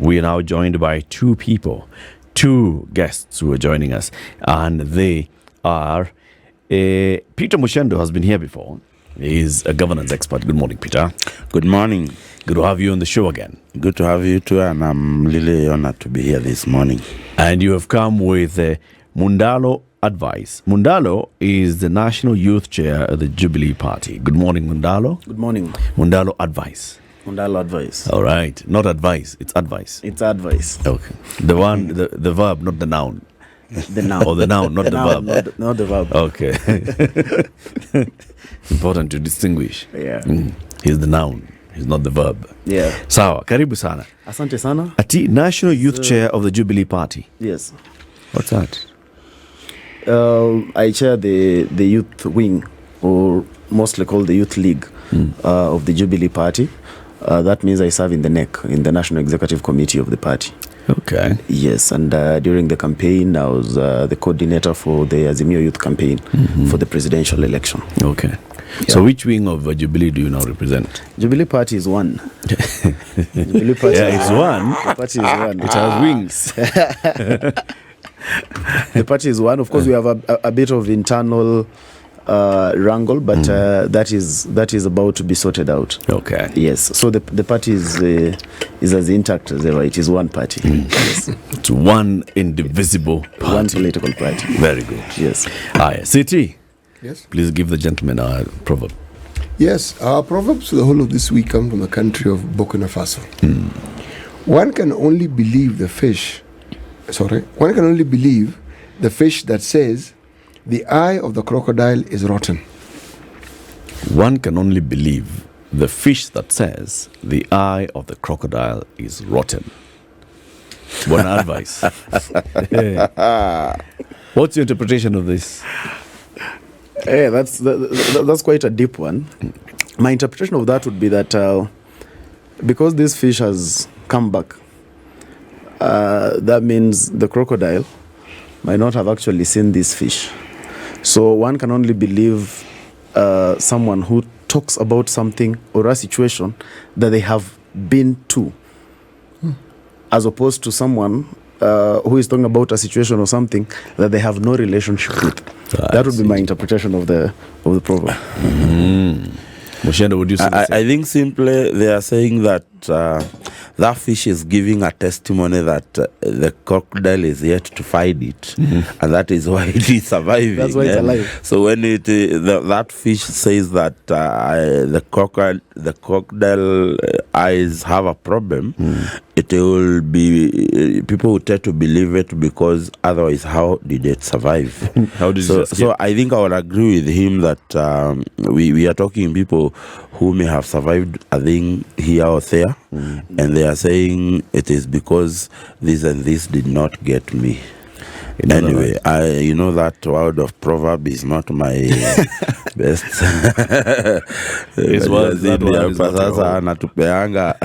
we are now joined by two guests who are joining us, and they are Peter Muchendu has been here before. He's a governance expert. Good morning, Peter. Good morning. Good to have you on the show again. Good to have you too, and I'm really honored to be here this morning. And you have come with Mundalo Advice. Mundalo is the National Youth Chair of the Jubilee Party. Good morning, Mundalo. Good morning. Mundalo Advice. Mundalo Advice. All right. Not advice. It's advice. It's advice. Okay. The one, the verb, not the noun. The noun. Or the noun, not the noun, verb. not the verb. Okay. Important to distinguish. Yeah. He's the noun. He's not the verb. Yeah. Sawa. Karibu sana. Asante sana. Ati National Youth Chair of the Jubilee Party. Yes. What's that? I chair the youth wing, or mostly called the Youth League of the Jubilee Party. That means I serve in the NEC, in the National Executive Committee of the party. Okay. Yes, and during the campaign, I was the coordinator for the Azimio Youth campaign for the presidential election. Okay. Yeah. So which wing of Jubilee do you now represent? Jubilee Party is one. Jubilee Party it's one. The party is one. It has wings. The party is one. Of course, we have a bit of internal wrangle, but that is about to be sorted out. Okay. Yes. So the party is as intact as ever. It is one party. Yes. It's one indivisible party. One political party. Very good. Yes. City. Yes. Please give the gentleman our proverb. Yes, our proverbs for the whole of this week come from the country of Burkina Faso. One can only believe the fish that says the eye of the crocodile is rotten. One can only believe the fish that says the eye of the crocodile is rotten. One advice. What's your interpretation of this? Yeah, that's quite a deep one. My interpretation of that would be that because this fish has come back, that means the crocodile might not have actually seen this fish. So one can only believe someone who talks about something or a situation that they have been to, as opposed to someone who is talking about a situation or something that they have no relationship with. That would be my interpretation of the proverb. Muchendu, would you say? I think simply they are saying that that fish is giving a testimony that the crocodile is yet to find it, and that is why it is surviving. That's why it's alive. So when that fish says that the crocodile eyes have a problem, it will be people will tend to believe it, because otherwise, how did it survive? How did it escape? So I think I would agree with him that we are talking people who may have survived a thing here or there, and they are saying it is because this and this did not get me. Anyway, that word of proverb is not my best. It's what that word is not.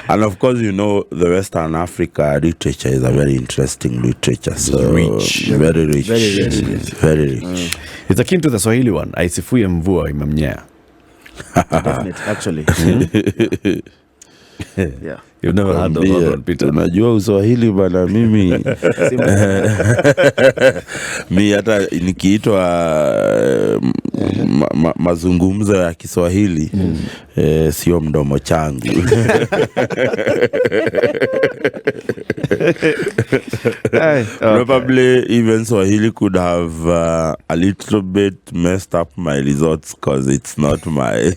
And of course, the Western Africa literature is a very interesting literature. So rich. Very rich. Very rich. Very rich. It's akin to the Swahili one. Aisifuye mvua imemnyea. Definitely, actually. Yeah. You've never heard of that one, Peter? Unajua Uswahili bana, mimi mi hata nikiitwa mazungumzo ya Kiswahili sio mdomo changu. Probably even Swahili could have a little bit messed up my results, because it's not my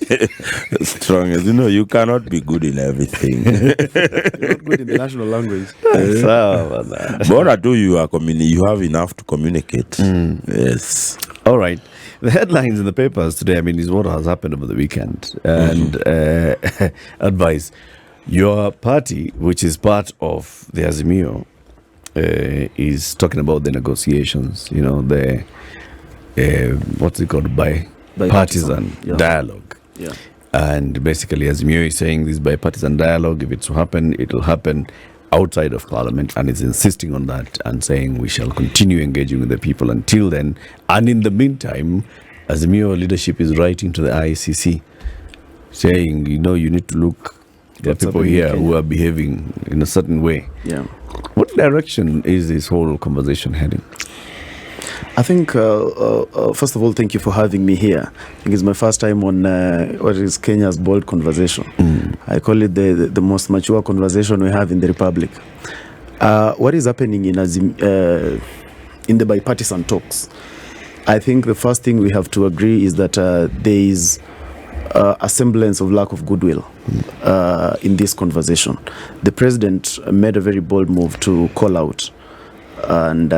strongest. You cannot be good in everything. You're not good in the national language. Bora do you have enough to communicate. Yes. All right. The headlines in the papers today, is what has happened over the weekend. And advice. Your party, which is part of the Azimio, is talking about the negotiations, the what's it called, bipartisan dialogue. Yeah. And basically, Azimio is saying this bipartisan dialogue, if it's to happen, it will happen outside of Parliament, and it's insisting on that and saying we shall continue engaging with the people until then. And in the meantime, Azimio leadership is writing to the ICC saying, you need to look There are what's people happening in here who Kenya. are behaving in a certain way. Yeah. What direction is this whole conversation heading? I think, first of all, thank you for having me here. I think it's my first time on what is Kenya's bold conversation. I call it the most mature conversation we have in the Republic. What is happening in the bipartisan talks? I think the first thing we have to agree is that there is a semblance of lack of goodwill in this conversation. The president made a very bold move to call out and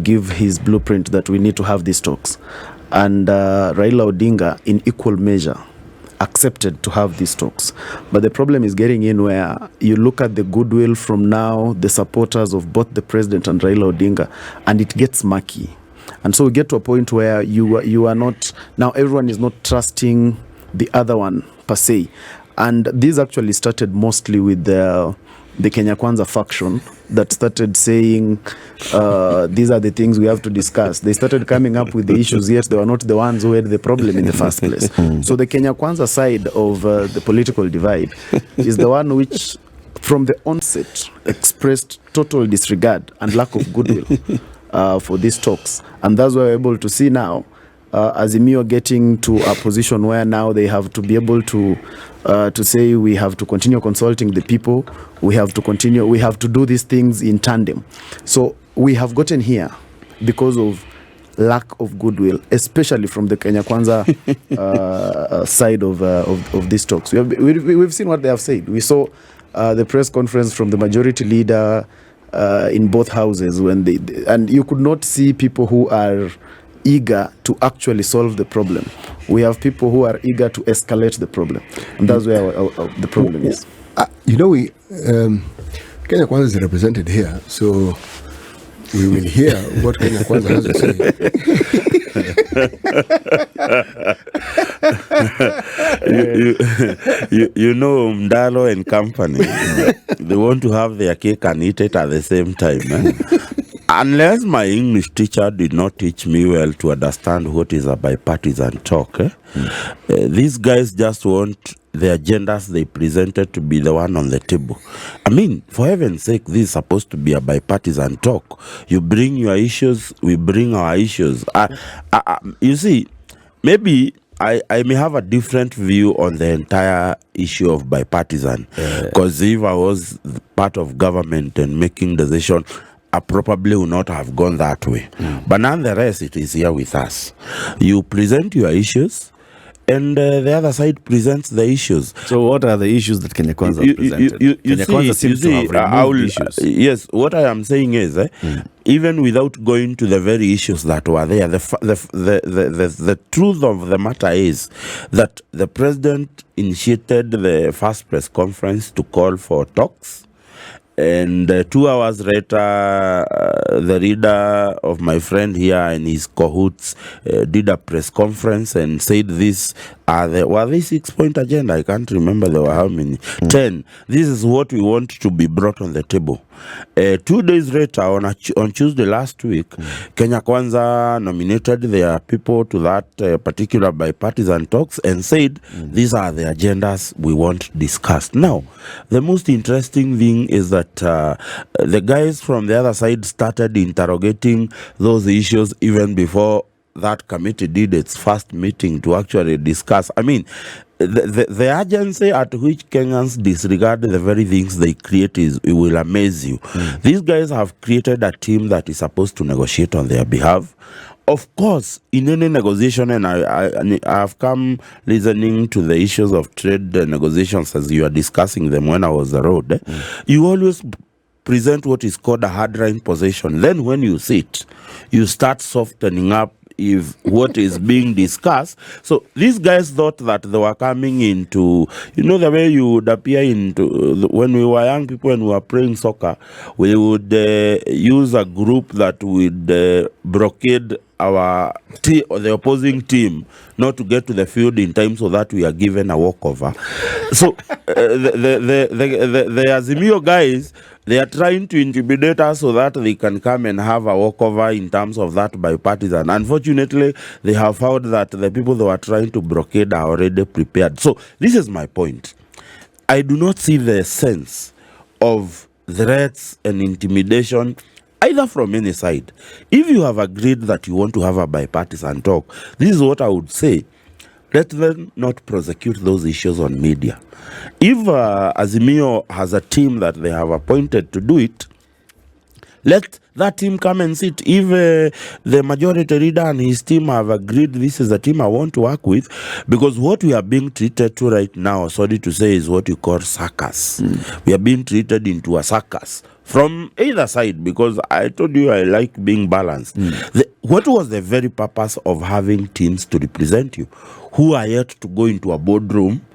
give his blueprint that we need to have these talks. And Raila Odinga, in equal measure, accepted to have these talks. But the problem is getting in where you look at the goodwill from now, the supporters of both the president and Raila Odinga, and it gets murky. And so we get to a point where you are not, now everyone is not trusting the other one per se. And this actually started mostly with the Kenya Kwanza faction that started saying these are the things we have to discuss. They started coming up with the issues, yet they were not the ones who had the problem in the first place. So the Kenya Kwanza side of the political divide is the one which, from the onset, expressed total disregard and lack of goodwill for these talks. And that's why we're able to see now Azimio getting to a position where now they have to be able to say we have to continue consulting the people, we have to do these things in tandem. So we have gotten here because of lack of goodwill, especially from the Kenya Kwanza side of these talks. We've seen what they have said. We saw the press conference from the majority leader in both houses and you could not see people who are eager to actually solve the problem. We have people who are eager to escalate the problem, and that's where the problem is. We Kenya Kwanza is represented here, so we will hear what Kenya Kwanza has to say. Mdalo and company, they want to have their cake and eat it at the same time. Unless my English teacher did not teach me well to understand what is a bipartisan talk, these guys just want the agendas they presented to be the one on the table. I mean, for heaven's sake, this is supposed to be a bipartisan talk. You bring your issues, we bring our issues. You see, maybe I may have a different view on the entire issue of bipartisan, because if I was part of government and making decisions, I probably would not have gone that way. But nonetheless, it is here with us. You present your issues, and the other side presents the issues. So what are the issues that Kenya Kwanza presented? Kenya Kwanza seems to have removed issues. Yes, what I am saying is, even without going to the very issues that were there, the truth of the matter is that the president initiated the first press conference to call for talks. And 2 hours later, the leader of my friend here and his cahoots did a press conference and said this were they 6-point agenda? I can't remember there were how many. 10. This is what we want to be brought on the table. 2 days later, on Tuesday last week, Kenya Kwanza nominated their people to that particular bipartisan talks and said these are the agendas we want discussed. Now, the most interesting thing is that the guys from the other side started interrogating those issues even before that committee did its first meeting to actually discuss. I mean, the urgency at which Kenyans disregard the very things they create it will amaze you. These guys have created a team that is supposed to negotiate on their behalf. Of course, in any negotiation, and I have come listening to the issues of trade negotiations as you are discussing them when I was on the road, you always present what is called a hardline position. Then when you sit, you start softening up if what is being discussed. So these guys thought that they were coming into, the way you would appear into, when we were young people and we were playing soccer, we would use a group that would blockade the opposing team not to get to the field in time so that we are given a walkover. So the Azimio guys, they are trying to intimidate us so that they can come and have a walkover in terms of that bipartisan. Unfortunately, they have found that the people they were trying to blockade are already prepared. So this is my point. I do not see the sense of threats and intimidation either from any side. If you have agreed that you want to have a bipartisan talk, this is what I would say. Let them not prosecute those issues on media. If Azimio has a team that they have appointed to do it, let that team come and sit. If the majority leader and his team have agreed this is a team I want to work with, because what we are being treated to right now, sorry to say, is what you call circus. We are being treated into a circus from either side, because I told you I like being balanced. What was the very purpose of having teams to represent you, who are yet to go into a boardroom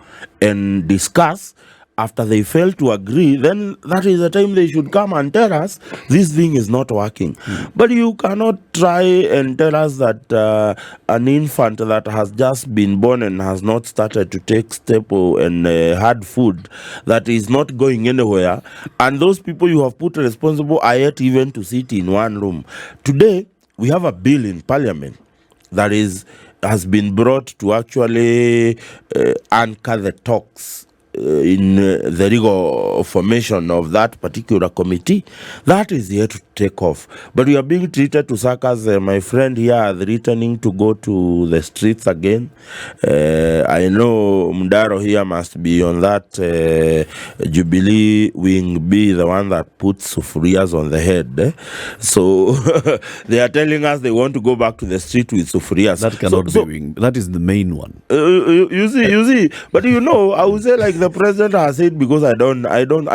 and discuss? After they fail to agree, then that is the time they should come and tell us this thing is not working. But you cannot try and tell us that an infant that has just been born and has not started to take staple and hard food, that is not going anywhere, and those people you have put responsible are yet even to sit in one room. Today, we have a bill in Parliament that has been brought to actually anchor the talks in the legal formation of that particular committee. That is yet to take off. But we are being treated to circus. My friend here is returning to go to the streets again. I know Mdaro here must be on that Jubilee wing B, the one that puts sufurias on the head. So they are telling us they want to go back to the street with sufurias. That cannot be wing. That is the main one. You see. But I would say, like the president has said, because I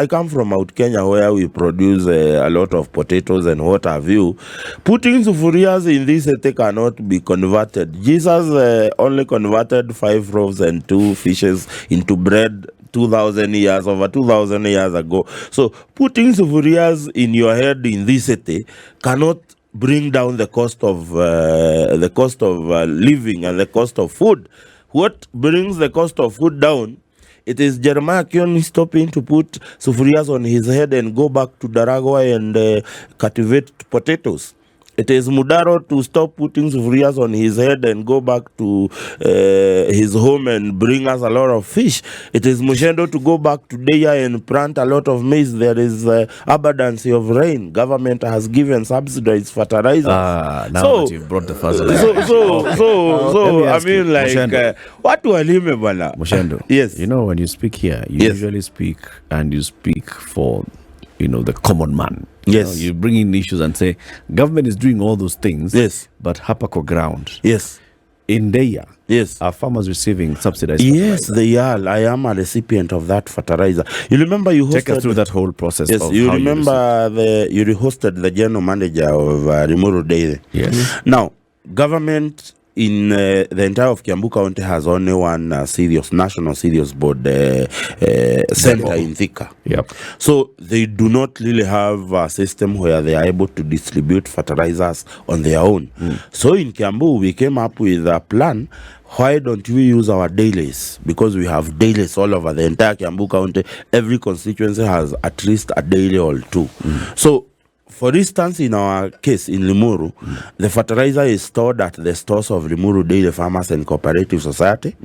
come from Mount Kenya, where we produce a lot of potatoes and what have you. Putting sufurias in this city cannot be converted. Jesus only converted 5 loaves and 2 fishes into bread over 2,000 years ago. So putting sufurias in your head in this city cannot bring down the cost of living and the cost of food. What brings the cost of food down? It is Jeremiah Kioni stopping to put sufurias on his head and go back to Daragwa and cultivate potatoes. It is Mudaro to stop putting sufurias on his head and go back to his home and bring us a lot of fish. It is Muchendu to go back to Deya and plant a lot of maize. There is abundance of rain. Government has given subsidized fertilizer. Now that you've brought the fertilizer. So I mean, like, what do I live bana? Muchendu. Yes. You know, when you speak here, you usually speak for, the common man. Yes. You bring in issues and say, government is doing all those things. Yes. But hapako ground. Yes. In Deya, yes, are farmers receiving subsidized yes, fertilizer? they are. I am a recipient of that fertilizer. You remember you hosted... Take us through that whole process. Yes, you remember you hosted the general manager of Rimuru Dairy. Yes. Now, government in the entire of Kiambu County has only one national serious board center in Thika. Yep. So they do not really have a system where they are able to distribute fertilizers on their own. So in Kiambu, we came up with a plan. Why don't we use our dailies? Because we have dailies all over the entire Kiambu County. Every constituency has at least a daily or 2. So, for instance, in our case in Limuru, the fertilizer is stored at the stores of Limuru Dairy Farmers and Cooperative Society.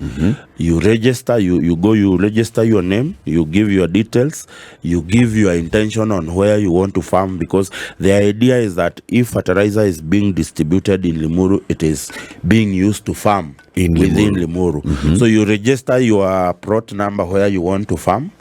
You register, you register your name, you give your details, you give your intention on where you want to farm, because the idea is that if fertilizer is being distributed in Limuru, it is being used to farm within Limuru. So you register your plot number where you want to farm.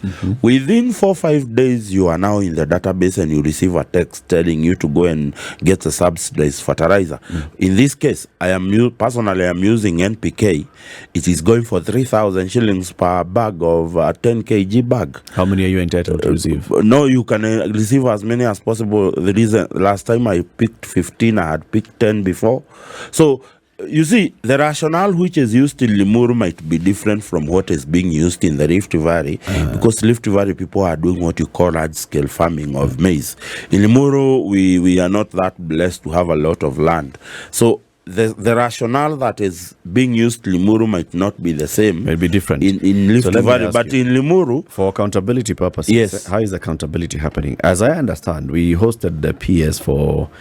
Within 4 or 5 days, you are now in the database and you receive a text telling you to go and get a subsidized fertilizer. In this case, I am using NPK. It is going for 3,000 shillings per bag of 10 kg bag. How many are you entitled to receive? No, you can receive as many as possible. The reason last time I picked 15, I had picked 10 before. So you see, the rationale which is used in Limuru might be different from what is being used in the Rift Valley, because Rift Valley people are doing what you call large-scale farming of maize. In Limuru, we are not that blessed to have a lot of land. So the rationale that is being used in Limuru might not be the same. May be different. In Rift Valley, but in Limuru... For accountability purposes, yes. How is accountability happening? As I understand, we hosted the PS for...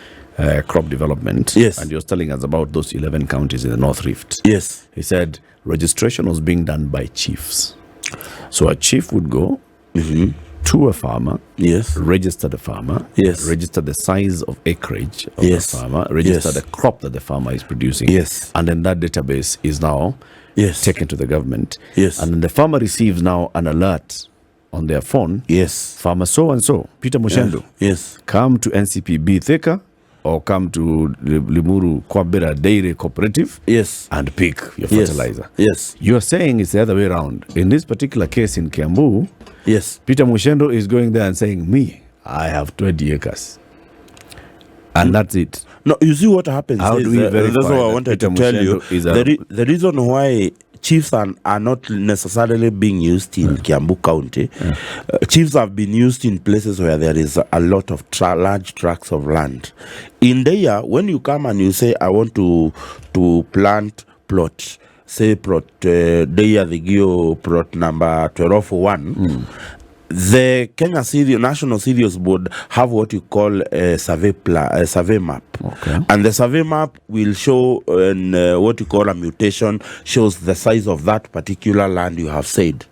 crop development. Yes. And he was telling us about those 11 counties in the North Rift. Yes. He said registration was being done by chiefs. So a chief would go to a farmer, Yes. register the farmer, Yes. register the size of acreage of Yes. the farmer, register Yes. the crop that the farmer is producing. Yes. And then that database is now Yes. taken to the government. Yes. And then the farmer receives now an alert on their phone. Yes. Farmer so and so, Peter Muchendu, Yes. come to NCPB Thika or come to Limuru Kwabera Dairy Cooperative Yes. and pick your Yes. fertilizer. Yes. You're saying it's the other way around. In this particular case in Kiambu, Yes. Peter Muchendu is going there and saying, me, I have 20 acres. And that's it. No, you see what happens. How do we verify That's what I that wanted Peter to tell you. Muchendu is The reason why chiefs are not necessarily being used in Kiambu County. Chiefs have been used in places where there is a lot of large tracts of land. In there, when you come and you say, I want to plant plot, say plot Deya the Geo plot number 1201, the Kenya National Serious Board have what you call a survey map. Okay. And the survey map will show what you call a mutation, shows the size of that particular land you have said.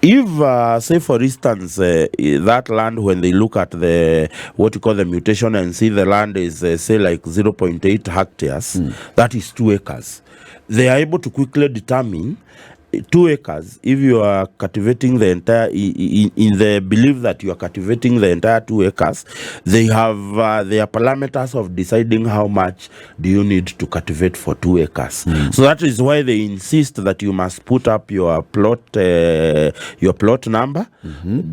If, say for instance, that land, when they look at the what you call the mutation and see the land is, say, like 0.8 hectares, that is 2 acres. They are able to quickly determine 2 acres, if you are cultivating the entire, in the belief that you are cultivating the entire 2 acres, they have their parameters of deciding how much do you need to cultivate for 2 acres. So that is why they insist that you must put up your plot number,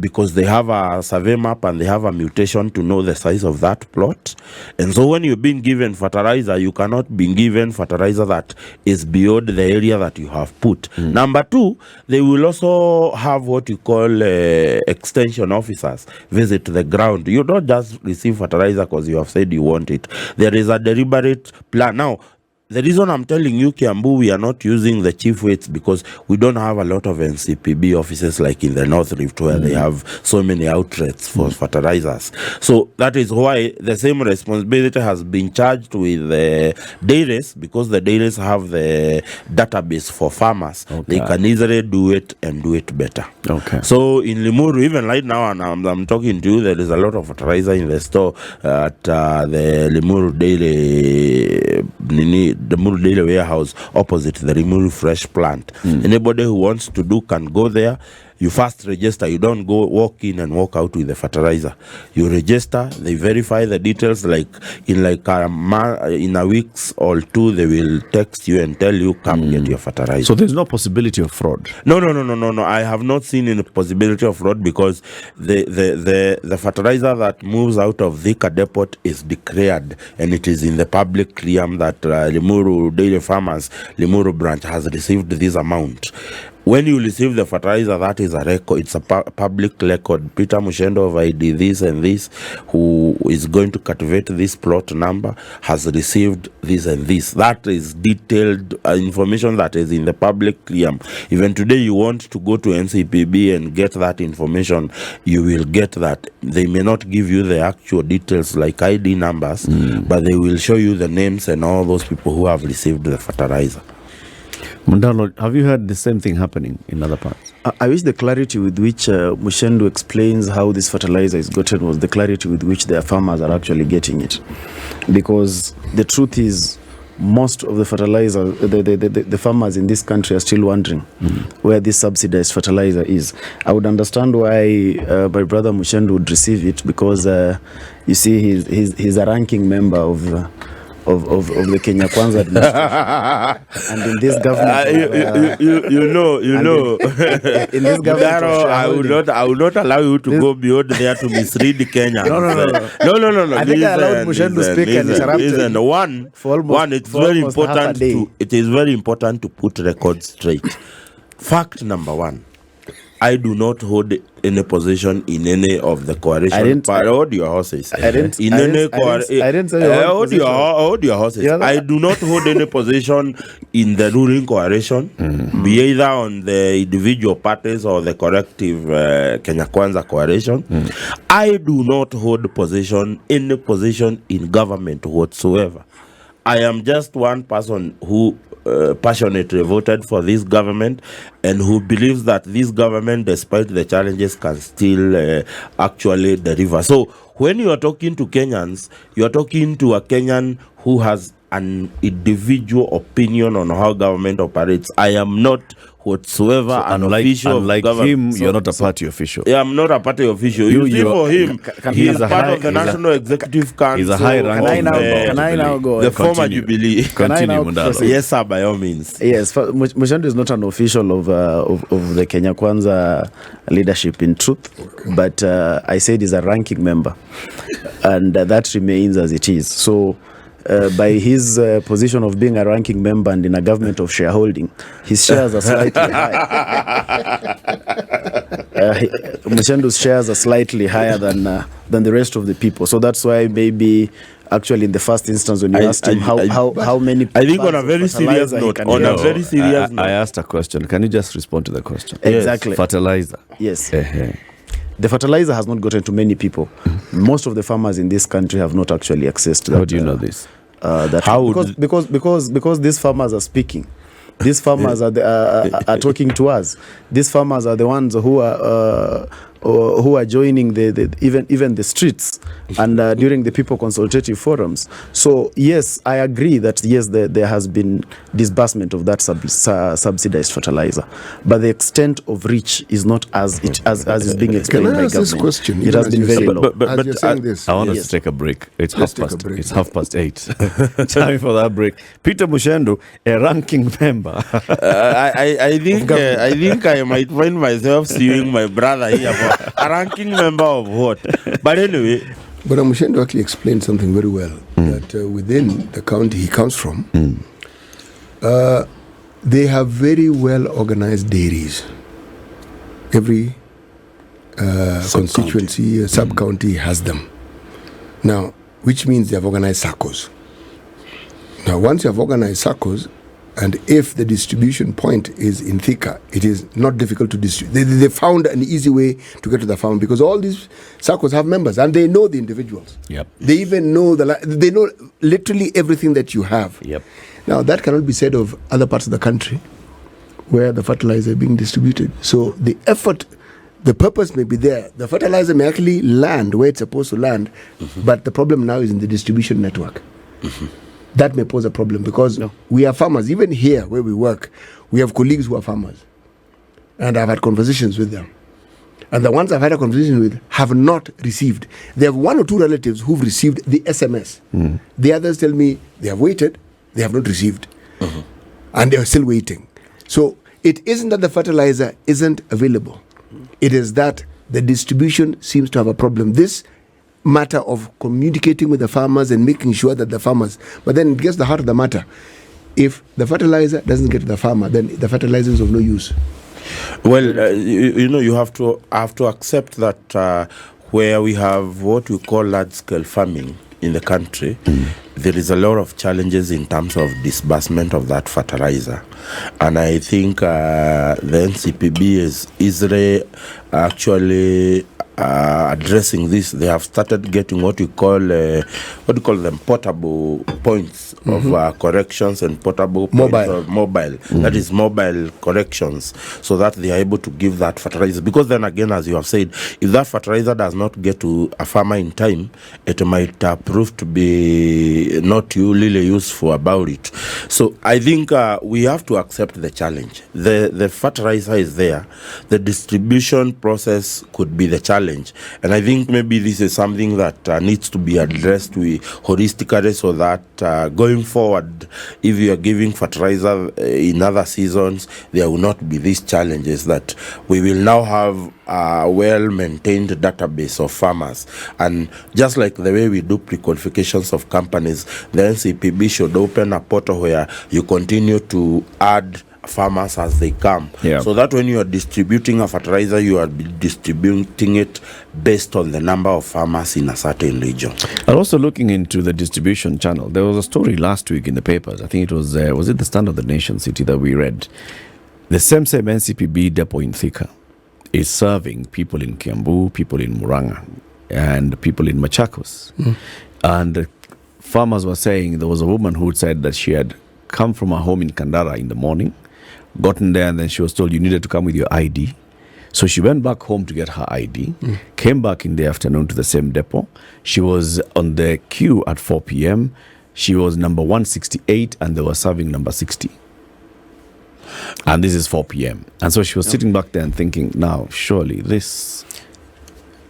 because they have a survey map and they have a mutation to know the size of that plot. And so when you're being given fertilizer, you cannot be given fertilizer that is beyond the area that you have put. Number 2, they will also have what you call extension officers visit the ground. You don't just receive fertilizer because you have said you want it. There is a deliberate plan. Now, the reason I'm telling you, Kiambu, we are not using the chief weights because we don't have a lot of NCPB offices like in the North Rift where they have so many outlets for fertilizers. So that is why the same responsibility has been charged with the dairies, because the dairies have the database for farmers. Okay. They can easily do it and do it better. Okay. So in Limuru, even right now, and I'm talking to you, there is a lot of fertilizer in the store at the Limuru the Limuru Daily Warehouse opposite the Limuru Fresh Plant. Anybody who wants to do can go there. You first register. You don't go walk in and walk out with the fertilizer. You register. They verify the details. Like in a week's or 2, they will text you and tell you, come get your fertilizer. So there's no possibility of fraud. No. I have not seen any possibility of fraud because the fertilizer that moves out of Thika Depot is declared, and it is in the public realm that Limuru Dairy Farmers Limuru branch has received this amount. When you receive the fertilizer, that is a record. It's a public record. Peter Muchendu of ID this and this, who is going to cultivate this plot number, has received this and this. That is detailed information that is in the public realm. Even today, you want to go to NCPB and get that information, you will get that. They may not give you the actual details like ID numbers, but they will show you the names and all those people who have received the fertilizer. Mundalo, have you heard the same thing happening in other parts? I wish the clarity with which Muchendu explains how this fertilizer is gotten was the clarity with which their farmers are actually getting it. Because the truth is, most of the fertilizer, the farmers in this country are still wondering where this subsidized fertilizer is. I would understand why my brother Muchendu would receive it, because you see, he's a ranking member of the Kenya Kwanza administration. And in this government, you know. In this government, I would not allow you to go beyond there to mislead Kenya. No. I think I allowed Muchendu to speak and interrupted. It is very important to put records straight. Fact number 1. I do not hold any position in any of the coalition. Hold your horses. I didn't say hold your horses. Yeah, I do not hold any position in the ruling coalition, be either on the individual parties or the collective Kenya Kwanza coalition. I do not hold any position in government whatsoever. I am just one person who passionately voted for this government and who believes that this government, despite the challenges, can still actually deliver. So when you are talking to Kenyans, you are talking to a Kenyan who has an individual opinion on how government operates. I am not whatsoever an official unlike of government. him, you're not a party official. Yeah, I'm not a party official. You see, for him, he is part of the National Executive Council. He's a high ranking. Can I now go? The former Continue. Jubilee. Continue, now Mundalo. proceed? Yes, sir, by all means. Yes, Muchendu is not an official of the Kenya Kwanza leadership in truth, but I said he's a ranking member, and that remains as it is. So, by his position of being a ranking member and in a government of shareholding, his shares are slightly higher. Muchendu's shares are slightly higher than the rest of the people. So that's why maybe actually in the first instance when you asked him how many, I think on a very serious note, I asked a question. Can you just respond to the question? Exactly. Fertilizer. Yes. The fertilizer has not gotten to many people. Most of the farmers in this country have not actually accessed that. How do you know this? Because these farmers are speaking. These farmers are talking to us. These farmers are the ones who are joining even the streets and during the people consultative forums. So yes, I agree that yes, there has been disbursement of that subsidized fertilizer, but the extent of reach is not as is being explained by government. Can I ask this question? It has been very low. But you're saying this, I want us to take a break. It's Let's half take a past. break. It's 8:30. Time for that break. Peter Muchendu, a ranking member. I think I might find myself suing my brother here for a ranking member of what. But anyway. But Muchendu actually explained something very well, that within the county he comes from, they have very well organized dairies. Every constituency, sub-county has them. Now, which means they have organized SACCOs. Now, once you have organized SACCOs, and if the distribution point is in Thika, it is not difficult to distribute. They found an easy way to get to the farm because all these SACCOs have members and they know the individuals. Yep. They even know they know literally everything that you have. Yep. Now that cannot be said of other parts of the country where the fertilizer is being distributed. So the effort, the purpose may be there. The fertilizer may actually land where it's supposed to land, but the problem now is in the distribution network. That may pose a problem because we are farmers. Even here where we work, we have colleagues who are farmers. And I've had conversations with them. And the ones I've had a conversation with have not received. They have one or two relatives who've received the SMS. The others tell me they have waited, they have not received. And they are still waiting. So it isn't that the fertilizer isn't available. It is that the distribution seems to have a problem. This matter of communicating with the farmers and making sure that the farmers, but then it gets the heart of the matter. If the fertilizer doesn't get to the farmer, then the fertilizer is of no use. Well, you have to accept that where we have what we call large-scale farming in the country, there is a lot of challenges in terms of disbursement of that fertilizer. And I think the NCPB is actually addressing this. They have started getting what we call them portable points of corrections and portable points of mobile. That is mobile corrections, so that they are able to give that fertilizer. Because then again, as you have said, if that fertilizer does not get to a farmer in time, it might prove to be not really useful about it. So I think we have to accept the challenge. The fertilizer is there. The distribution process could be the challenge. And I think maybe this is something that needs to be addressed holistically, so that going forward, if you are giving fertilizer in other seasons, there will not be these challenges, that we will now have a well-maintained database of farmers. And just like the way we do pre-qualifications of companies, the NCPB should open a portal where you continue to add farmers as they come, so that when you are distributing a fertilizer, you are distributing it based on the number of farmers in a certain region. And also looking into the distribution channel, there was a story last week in the papers. I think it was it the Standard of the Nation City that we read? The same NCPB depot in Thika is serving people in Kiambu, people in Muranga, and people in Machakos. And farmers were saying there was a woman who said that she had come from her home in Kandara in the morning, gotten there, and then she was told you needed to come with your ID. So she went back home to get her ID, came back in the afternoon to the same depot. She was on the queue at 4 p.m. She was number 168 and they were serving number 60. And this is 4 p.m. And so she was sitting back there and thinking, now, surely this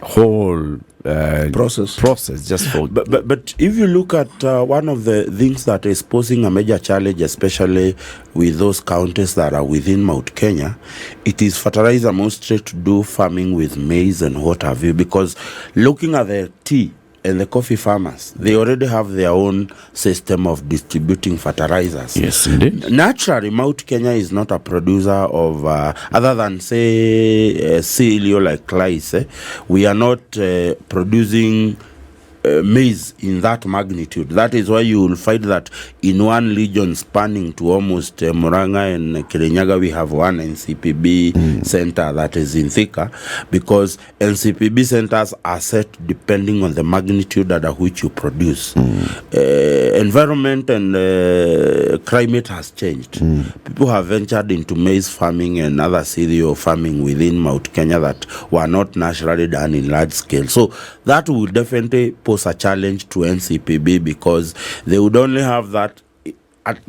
whole process just for... But if you look at one of the things that is posing a major challenge, especially with those counties that are within Mount Kenya, it is fertilizer mostly to do farming with maize and what have you, because looking at the tea and the coffee farmers, they already have their own system of distributing fertilizers. Yes, indeed. Naturally, Mount Kenya is not a producer of, other than, say, cereal like rice. We are not producing maize in that magnitude. That is why you will find that in one region spanning to almost Muranga and Kirinyaga, we have one NCPB center that is in Thika, because NCPB centers are set depending on the magnitude at which you produce. Environment and climate has changed. People have ventured into maize farming and other cereal farming within Mount Kenya that were not naturally done in large scale. So that will definitely pose a challenge to NCPB, because they would only have that at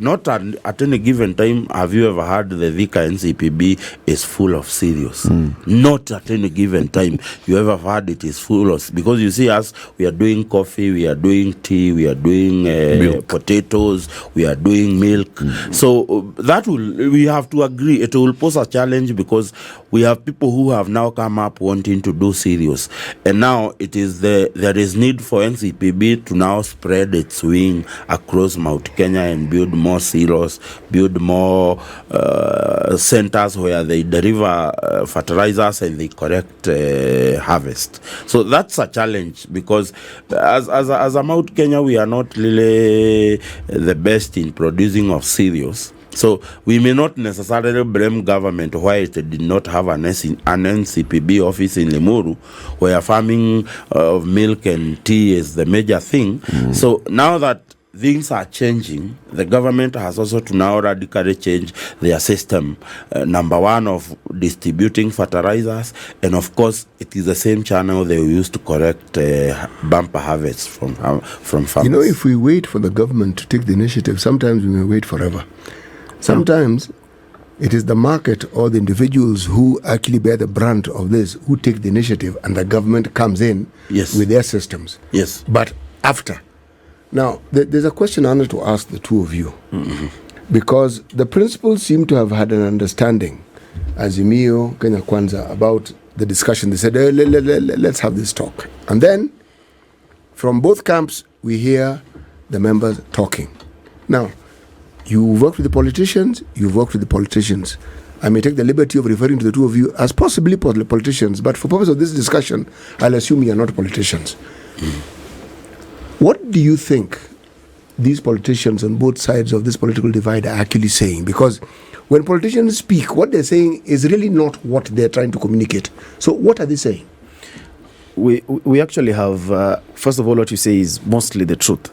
any given time. Have you ever heard the Thika NCPB is full of cereals? Not at any given time. You ever heard it is full of, because you see us, we are doing coffee, we are doing tea, we are doing potatoes, we are doing milk. So that we have to agree, it will pose a challenge, because we have people who have now come up wanting to do cereals, and now there is need for NCPB to now spread its wing across Mount Kenya and build more silos, build more centers where they deliver fertilizers and they correct harvest. So that's a challenge, because as a Mount Kenya, we are not really the best in producing of cereals. So we may not necessarily blame government why it did not have an NCPB office in Limuru, where farming of milk and tea is the major thing. So now that things are changing, the government has also to now radically change their system. Number one, of distributing fertilizers, and of course, it is the same channel they use to correct bumper harvests from farmers. You know, if we wait for the government to take the initiative, sometimes we may wait forever. Sometimes it is the market or the individuals who actually bear the brunt of this, who take the initiative, and the government comes in with their systems. Yes. But after. Now, there's a question I wanted to ask the two of you. Because the principals seem to have had an understanding, Azimio, Kenya Kwanza, about the discussion. They said, let's have this talk. And then, from both camps, we hear the members talking. Now, you've worked with the politicians, I may take the liberty of referring to the two of you as possibly politicians, but for purpose of this discussion, I'll assume you are not politicians. What do you think these politicians on both sides of this political divide are actually saying? Because when politicians speak, what they're saying is really not what they're trying to communicate. So what are they saying? We actually have, first of all, what you say is mostly the truth.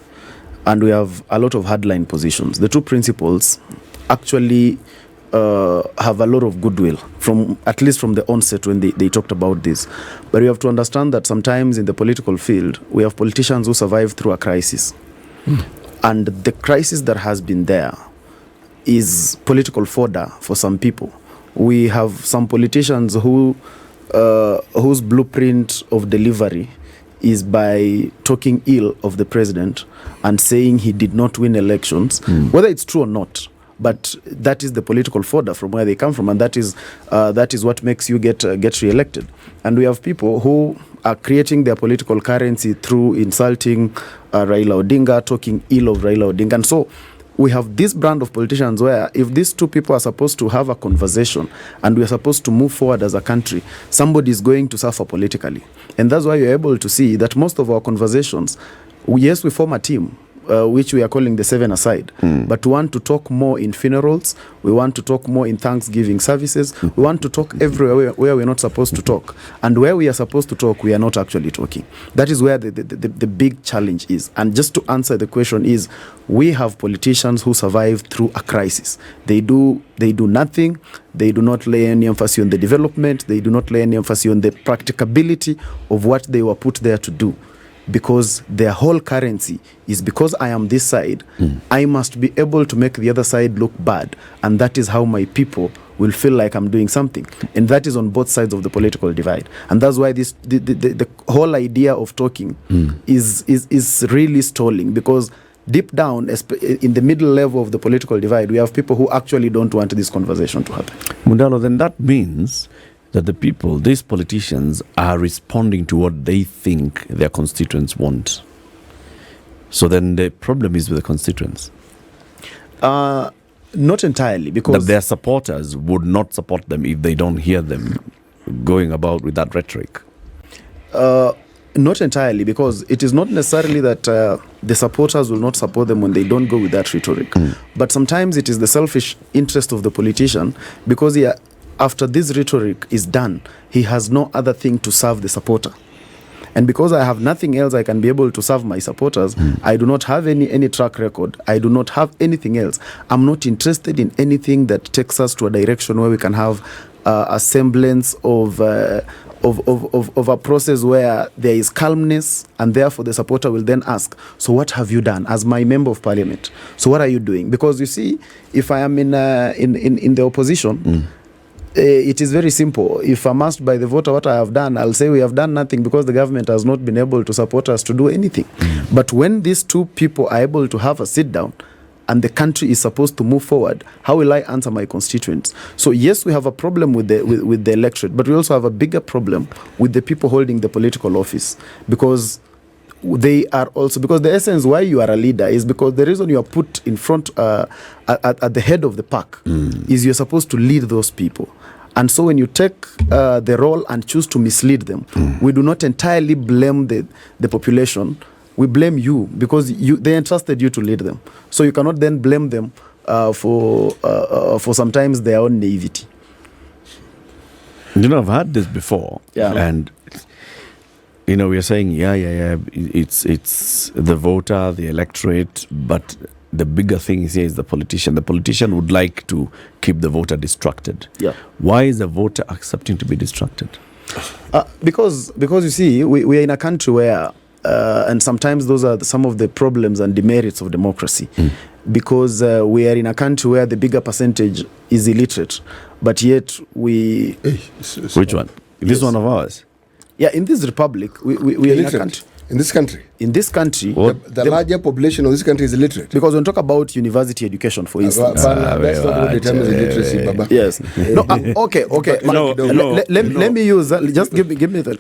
And we have a lot of hardline positions. The two principals actually have a lot of goodwill, at least from the onset when they talked about this. But we have to understand that sometimes in the political field, we have politicians who survive through a crisis. And the crisis that has been there is political fodder for some people. We have some politicians whose blueprint of delivery is by talking ill of the president and saying he did not win elections, whether it's true or not. But that is the political fodder from where they come from, and that is what makes you get re-elected. And we have people who are creating their political currency through insulting Raila Odinga, talking ill of Raila Odinga. And so we have this brand of politicians where if these two people are supposed to have a conversation and we are supposed to move forward as a country, somebody is going to suffer politically. And that's why you're able to see that most of our conversations, yes, we form a team. which we are calling the 7 aside, but we want to talk more in funerals, we want to talk more in Thanksgiving services, we want to talk everywhere where we're not supposed to talk, and where we are supposed to talk, we are not actually talking. That is where the big challenge is. And just to answer the question is, we have politicians who survive through a crisis. They do nothing. They do not lay any emphasis on the development. They do not lay any emphasis on the practicability of what they were put there to do. Because their whole currency is, because I am this side, I must be able to make the other side look bad. And that is how my people will feel like I'm doing something. And that is on both sides of the political divide. And that's why the whole idea of talking is really stalling, because deep down, in the middle level of the political divide, we have people who actually don't want this conversation to happen. Mundalo, then that means that the people, these politicians, are responding to what they think their constituents want. So then the problem is with the constituents. Not entirely, because that their supporters would not support them if they don't hear them going about with that rhetoric. Not entirely, because it is not necessarily that the supporters will not support them when they don't go with that rhetoric. But sometimes it is the selfish interest of the politician, because after this rhetoric is done, he has no other thing to serve the supporter. And because I have nothing else I can be able to serve my supporters, I do not have any track record. I do not have anything else. I'm not interested in anything that takes us to a direction where we can have a semblance of a process where there is calmness, and therefore the supporter will then ask, so what have you done as my member of parliament? So what are you doing? Because you see, if I am in the opposition, it is very simple. If I'm asked by the voter what I have done, I'll say we have done nothing, because the government has not been able to support us to do anything. But when these two people are able to have a sit down, and the country is supposed to move forward, how will I answer my constituents? So yes, we have a problem with the electorate, but we also have a bigger problem with the people holding the political office, because they are also, because the essence why you are a leader is because the reason you are put in front at the head of the pack is you're supposed to lead those people. And so when you take the role and choose to mislead them, we do not entirely blame the population. We blame you, because they entrusted you to lead them. So you cannot then blame them for sometimes their own naivety. You know, I've had this before. Yeah. And, you know, we are saying, it's the voter, the electorate, but the bigger thing here is the politician. The politician would like to keep the voter distracted. Yeah. Why is the voter accepting to be distracted? Because you see, we are in a country where, and sometimes those are some of the problems and demerits of democracy, because we are in a country where the bigger percentage is illiterate, but yet we... Which one? This one of ours? Yeah, in this republic, we are in a country. In this country? In this country... The larger population of this country is illiterate. Because when we talk about university education, for instance... that's not what determines illiteracy, Baba. Yes. No, okay. Let me use... Just give me the...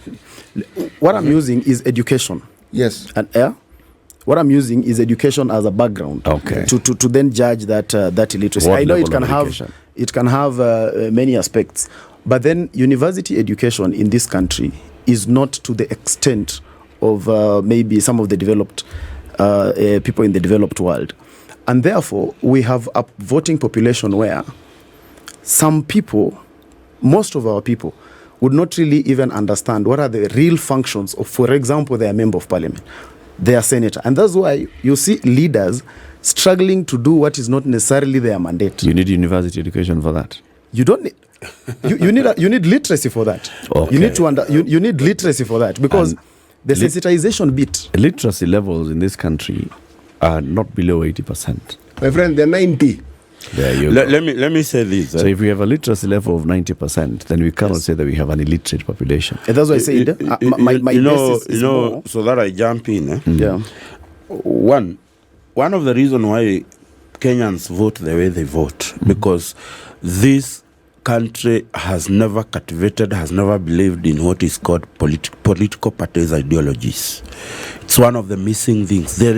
What I'm using is education. Yes. And what I'm using is education as a background. Okay. To then judge that illiteracy. What I know level it can have many aspects, but then university education in this country is not to the extent of maybe some of the developed people in the developed world, and therefore we have a voting population where some people, most of our people, would not really even understand what are the real functions of, for example, their member of parliament, their senator. And that's why you see leaders struggling to do what is not necessarily their mandate. You need university education for that. You don't need... you need literacy for that. Okay. You need to you need literacy for that, because And the sensitization bit... Literacy levels in this country are not below 80%. My friend, they're 90. There you go. Let me say this. So if we have a literacy level of 90%, then we cannot say that we have an illiterate population. And that's why I said my basis is more... So that I jump in. Yeah. One of the reasons why Kenyans vote the way they vote, because this country has never cultivated, has never believed in what is called political parties ideologies. It's one of the missing things. There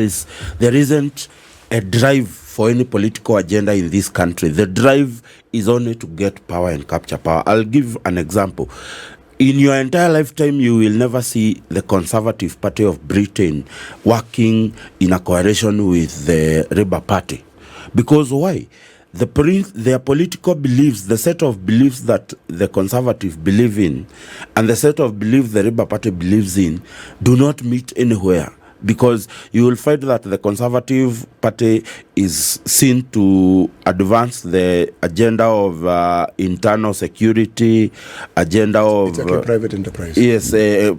isn't a drive for any political agenda in this country. The drive is only to get power and capture power. I'll give an example. in your entire lifetime, you will never see the Conservative Party of Britain working in a coalition with the Labour Party. Because why? Their political beliefs, the set of beliefs that the Conservative believe in, and the set of beliefs the Labour Party believes in, do not meet anywhere. Because you will find that the Conservative Party is seen to advance the agenda of internal security, agenda of It's like a private enterprise. Yes,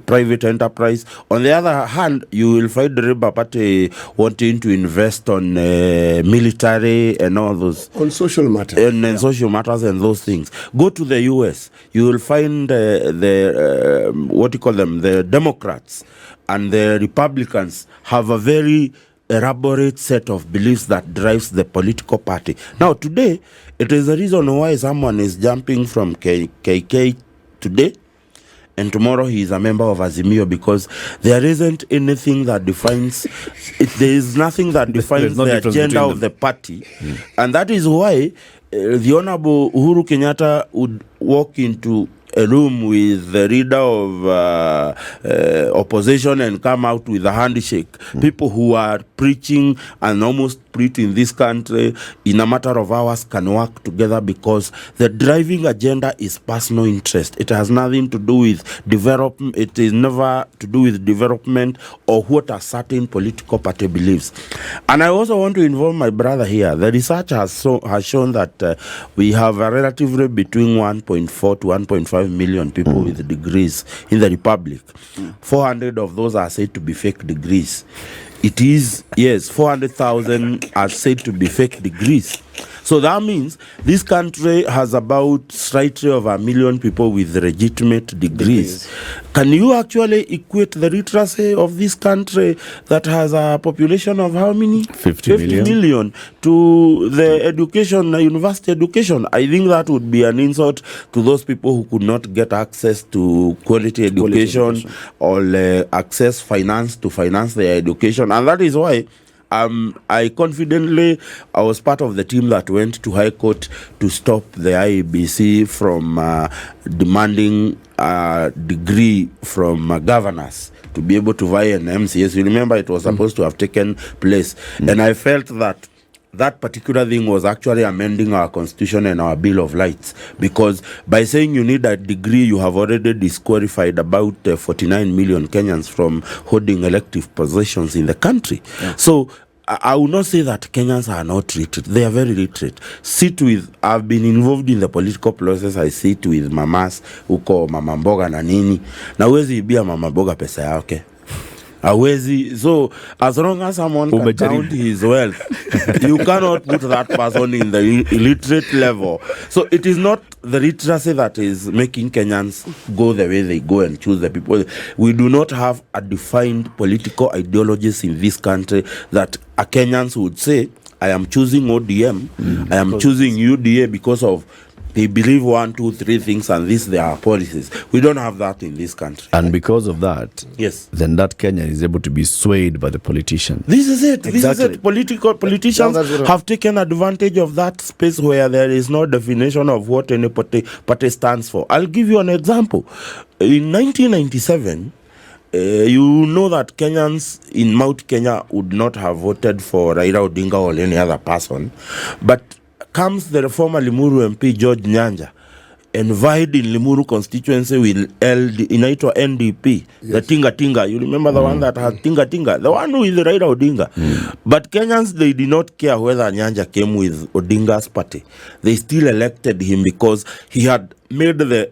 private enterprise. On the other hand, you will find the Labour Party wanting to invest on military and all those. On social matters. And social matters and those things. Go to the US, you will find what do you call them, the Democrats and the Republicans have a very elaborate set of beliefs that drives the political party. Now, today, it is the reason why someone is jumping from KK today, and tomorrow he is a member of Azimio, because there isn't anything that defines it. There is nothing that defines no the difference agenda between of the party. And that is why the Honorable Uhuru Kenyatta would walk into a room with the leader of opposition and come out with a handshake. People who are preaching and almost preach in this country in a matter of hours can work together, because the driving agenda is personal interest. It has nothing to do with development. It is never to do with development or what a certain political party believes. And I also want to involve my brother here. The research has shown that we have a relatively between 1.4 to 1.5 million people with degrees in the Republic. 400 of those are said to be fake degrees. It is, yes, 400,000 are said to be fake degrees. So that means this country has about slightly over 1 million people with legitimate degrees. Can you actually equate the literacy of this country that has a population of how many? 50 million to the education, university education? I think that would be an insult to those people who could not get access to quality education or access finance to finance their education. And that is why I was part of the team that went to High Court to stop the IEBC from demanding a degree from governors to be able to vie an MCS. You remember it was supposed to have taken place. And I felt that that particular thing was actually amending our constitution and our Bill of Rights, because by saying you need a degree, you have already disqualified about 49 million Kenyans from holding elective positions in the country. So I will not say that Kenyans are not literate. They are very literate. I've been involved in the political process. I sit with mamas uko mama mboga na nini, na huwezi ibia mama mboga pesa yake. So as long as someone can count his wealth, you cannot put that person in the illiterate level. So it is not the literacy that is making Kenyans go the way they go and choose the people. We do not have a defined political ideologies in this country that a Kenyans would say, I am choosing ODM, I am choosing UDA because of they believe 1, 2, 3 things, and these they are policies. We don't have that in this country. And because of that, yes, then that Kenyan is able to be swayed by the politician. This is it. Exactly. This is it. Politicians have taken advantage of that space where there is no definition of what any party stands for. I'll give you an example. In 1997, you know that Kenyans in Mount Kenya would not have voted for Raila Odinga or any other person, but comes the former Limuru MP George Nyanja and vied in Limuru constituency with inaitwa NDP, the Tinga. You remember the one that had Tinga, the one who is Raila Odinga. But Kenyans, they did not care whether Nyanja came with Odinga's party. They still elected him because he had made the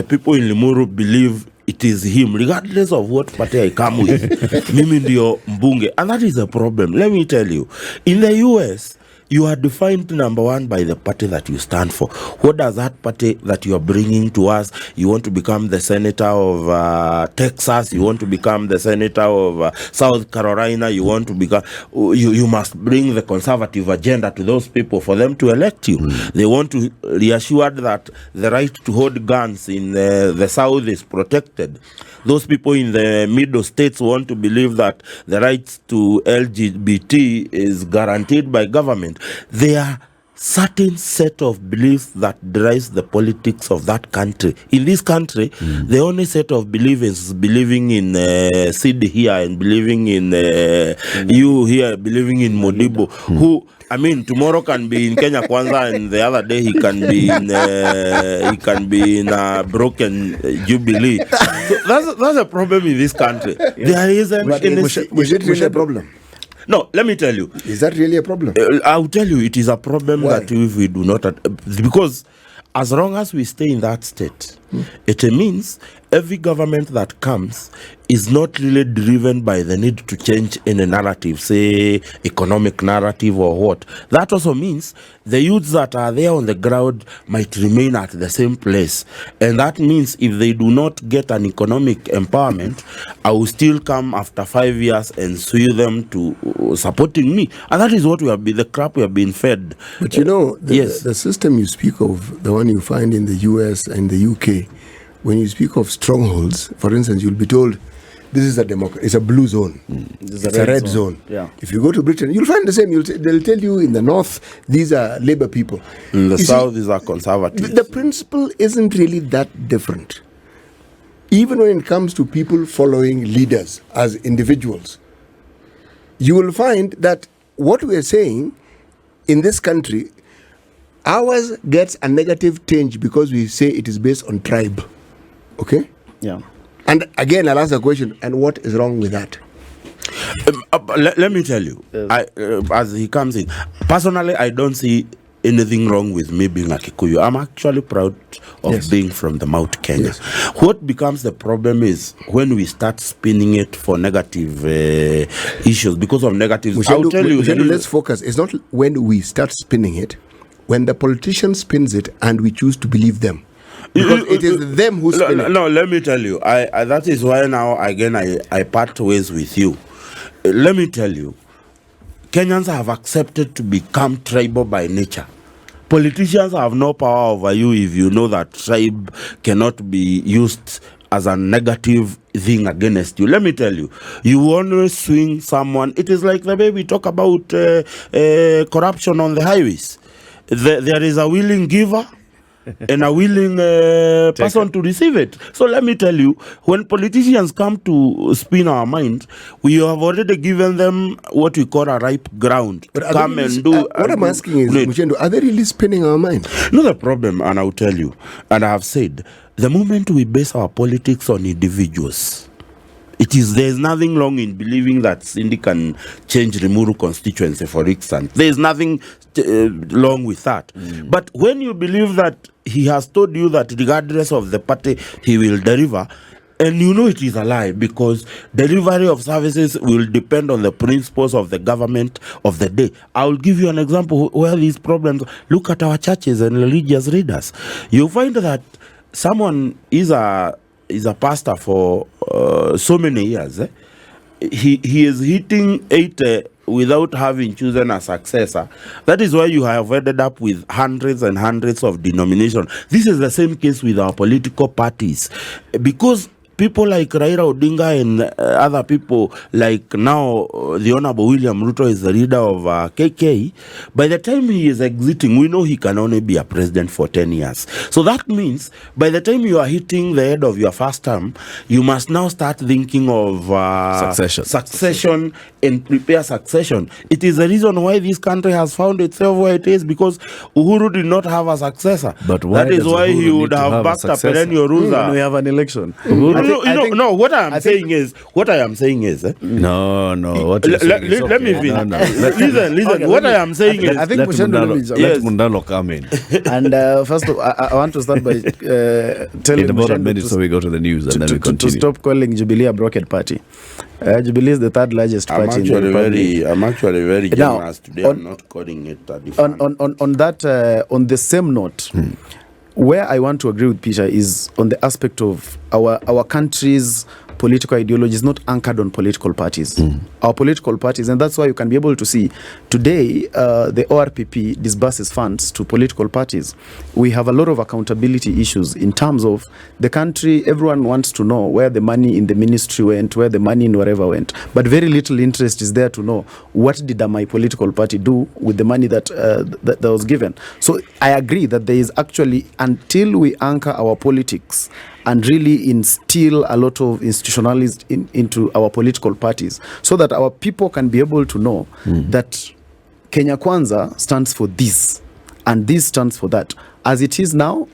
people in Limuru believe it is him, regardless of what party I come with. Mimi ndio mbunge. And that is a problem. Let me tell you, in the US, you are defined, number one, by the party that you stand for. What does that party that you are bringing to us? You want to become the senator of Texas. You want to become the senator of South Carolina. You want to become. You must bring the conservative agenda to those people for them to elect you. They want to reassure that the right to hold guns in the South is protected. Those people in the middle states want to believe that the rights to LGBT is guaranteed by government. They are certain set of beliefs that drives the politics of that country. In this country, the only set of believers is believing in Sid here and believing in you here, believing in Modibo, who, I mean, tomorrow can be in Kenya Kwanza, and the other day he can be in a broken Jubilee. So that's a problem in this country. There isn't. Is it really a problem? No, let me tell you. Is that really a problem? I'll tell you, it is a problem. Why? That if we do not, because as long as we stay in that state, it means every government that comes is not really driven by the need to change any narrative, say economic narrative or what. That also means the youths that are there on the ground might remain at the same place. And that means if they do not get an economic empowerment, I will still come after 5 years and sue them to supporting me. And that is what we have been, the crap we have been fed. But you know, yes. the system you speak of, the one you find in the US and the UK, when you speak of strongholds, for instance, you'll be told, this is a it's a blue zone. It's a red zone. Yeah. If you go to Britain, you'll find the same. They'll tell you in the north, these are Labour people. In the You south, see, these are conservatives. the principle isn't really that different. Even when it comes to people following leaders as individuals, you will find that what we are saying in this country, ours gets a negative tinge because we say it is based on tribe. Okay? Yeah. And again, I'll ask the question, and what is wrong with that? Let me tell you, as he comes in, personally, I don't see anything wrong with me being a Kikuyu. I'm actually proud of being from the Mount Kenya. Yes. What becomes the problem is when we start spinning it for negative issues, because of negatives. I'll tell you. Let's focus. It's not when we start spinning it, when the politician spins it and we choose to believe them. Because it is them who spin it. No, let me tell you. I that is why now, again, I part ways with you. Let me tell you. Kenyans have accepted to become tribal by nature. Politicians have no power over you if you know that tribe cannot be used as a negative thing against you. Let me tell you, you always swing someone. It is like the way we talk about corruption on the highways. There is a willing giver and a willing person to receive it. So let me tell you, when politicians come to spin our mind, we have already given them what we call a ripe ground. But to come and do. What I'm asking is, Muchendu, are they really spinning our mind? No, the problem, and I'll tell you, and I have said, the moment we base our politics on individuals, there's nothing wrong in believing that Cindy can change Rimuru constituency, for instance. There's nothing wrong with that. But when you believe that he has told you that regardless of the party, he will deliver, and you know it is a lie, because delivery of services will depend on the principles of the government of the day. I will give you an example where these problems. Look at our churches and religious leaders. You find that someone is a pastor for so many years. He is hitting 80 without having chosen a successor. That is why you have ended up with hundreds and hundreds of denominations. This is the same case with our political parties, because people like Raila Odinga and other people, like now the Honorable William Ruto is the leader of KK. By the time he is exiting, we know he can only be a president for 10 years. So that means by the time you are hitting the end of your first term, you must now start thinking of succession and prepare succession. It is the reason why this country has found itself where it is, because Uhuru did not have a successor. But why that is why he would have backed a perennial ruler. When we have an election. No, what I am saying is. No. What let me finish. Listen. Okay, what I am saying is. I think let Muchendu Mundalo come in. And first of all, I want to start by telling In about a Muchendu minute, so we go to the news and then we to continue. stop calling Jubilee a broken party. Jubilee is the third largest party in the Republic. I'm actually very Now, generous today. I'm not calling it a different. On the same note, where I want to agree with Peter is on the aspect of our country's political ideology is not anchored on political parties. Our political parties, and that's why you can be able to see today the ORPP disburses funds to political parties. We have a lot of accountability issues in terms of the country. Everyone wants to know where the money in the ministry went, where the money in wherever went, but very little interest is there to know what did my political party do with the money that that was given. So I agree that there is actually, until we anchor our politics and really instill a lot of institutionalism into our political parties, so that our people can be able to know that Kenya Kwanza stands for this and this stands for that. As it is now,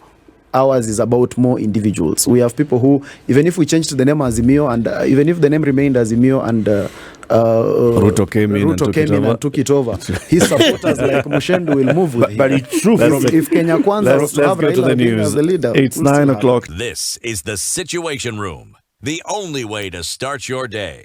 ours is about more individuals. We have people who, even if we changed the name Azimio, and even if the name remained Azimio, and Ruto came in and took it over, his supporters like Muchendu will move with him. But it's true. If Kenya Kwanza was to have get to Raila the Odinga news. as the leader, It's we'll still 9 have- o'clock. This is the Situation Room, the only way to start your day.